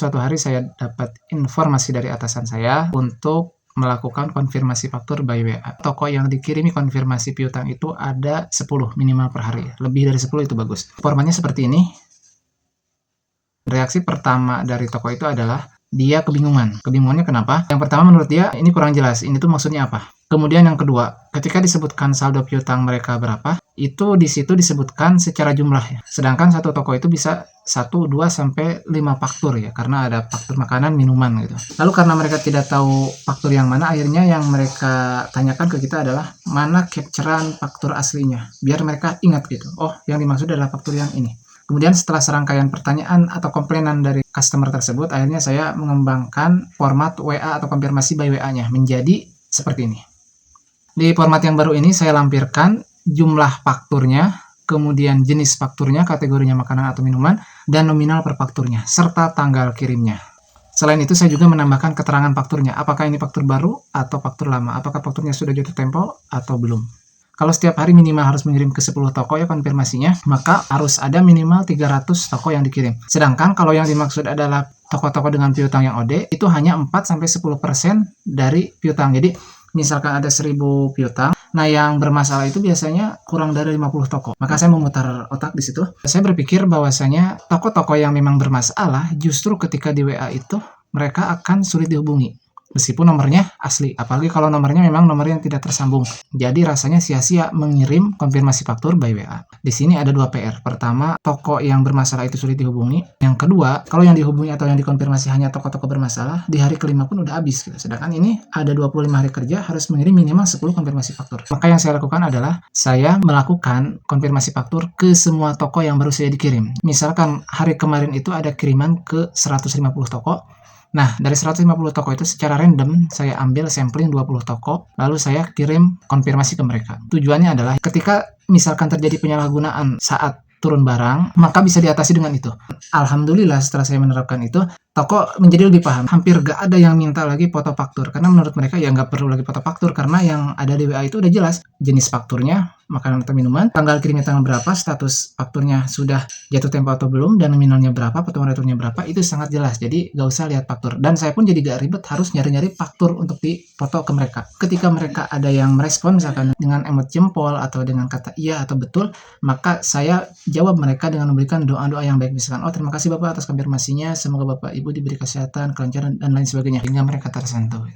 suatu hari saya dapat informasi dari atasan saya untuk melakukan konfirmasi faktur by WA. Toko yang dikirimi konfirmasi piutang itu ada 10 minimal per hari. Lebih dari 10 itu bagus. Formatnya seperti ini. Reaksi pertama dari toko itu adalah dia kebingungan. Kebingungannya kenapa? Yang pertama, menurut dia ini kurang jelas. Ini tuh maksudnya apa? Kemudian yang kedua, ketika disebutkan saldo piutang mereka berapa, itu di situ disebutkan secara jumlah ya. Sedangkan satu toko itu bisa 1, 2, sampai 5 faktur ya, karena ada faktur makanan, minuman gitu. Lalu karena mereka tidak tahu faktur yang mana, akhirnya yang mereka tanyakan ke kita adalah mana capturean faktur aslinya, biar mereka ingat gitu. Oh, yang dimaksud adalah faktur yang ini. Kemudian setelah serangkaian pertanyaan atau komplainan dari customer tersebut, akhirnya saya mengembangkan format WA atau konfirmasi by WA-nya menjadi seperti ini. Di format yang baru ini saya lampirkan jumlah fakturnya, kemudian jenis fakturnya, kategorinya makanan atau minuman, dan nominal per fakturnya, serta tanggal kirimnya. Selain itu saya juga menambahkan keterangan fakturnya, apakah ini faktur baru atau faktur lama, apakah fakturnya sudah jatuh tempo atau belum. Kalau setiap hari minimal harus mengirim ke 10 toko ya konfirmasinya, maka harus ada minimal 300 toko yang dikirim. Sedangkan kalau yang dimaksud adalah toko-toko dengan piutang yang OD, itu hanya 4-10% dari piutang. Jadi misalkan ada 1000 piutang, nah yang bermasalah itu biasanya kurang dari 50 toko. Maka saya memutar otak di situ. Saya berpikir bahwasanya toko-toko yang memang bermasalah, justru ketika di WA itu mereka akan sulit dihubungi. Meskipun nomornya asli, apalagi kalau nomornya memang nomor yang tidak tersambung. Jadi rasanya sia-sia mengirim konfirmasi faktur by WA. Di sini ada 2 PR. Pertama, toko yang bermasalah itu sulit dihubungi. Yang kedua, kalau yang dihubungi atau yang dikonfirmasi hanya toko-toko bermasalah, di hari kelima pun udah habis gitu. Sedangkan ini ada 25 hari kerja, harus mengirim minimal 10 konfirmasi faktur. Maka yang saya lakukan adalah saya melakukan konfirmasi faktur ke semua toko yang baru saya dikirim. Misalkan hari kemarin itu ada kiriman ke 150 toko. Nah, dari 150 toko itu secara random saya ambil sampling 20 toko, lalu saya kirim konfirmasi ke mereka. Tujuannya adalah ketika misalkan terjadi penyalahgunaan saat turun barang, maka bisa diatasi dengan itu. Alhamdulillah setelah saya menerapkan itu, toko menjadi lebih paham. Hampir gak ada yang minta lagi foto faktur, karena menurut mereka ya nggak perlu lagi foto faktur, karena yang ada di WA itu udah jelas. Jenis fakturnya, makanan atau minuman, tanggal kirimnya tanggal berapa, status fakturnya sudah jatuh tempo atau belum, dan nominalnya berapa, potongan returnnya berapa, itu sangat jelas. Jadi gak usah lihat faktur. Dan saya pun jadi gak ribet harus nyari-nyari faktur untuk difoto ke mereka. Ketika mereka ada yang merespon misalkan dengan emot jempol atau dengan kata iya atau betul, maka saya jawab mereka dengan memberikan doa-doa yang baik. Misalkan, oh terima kasih Bapak atas konfirmasinya, semoga Bapak Ibu diberi kesehatan, kelancaran, dan lain sebagainya, hingga mereka tersentuh.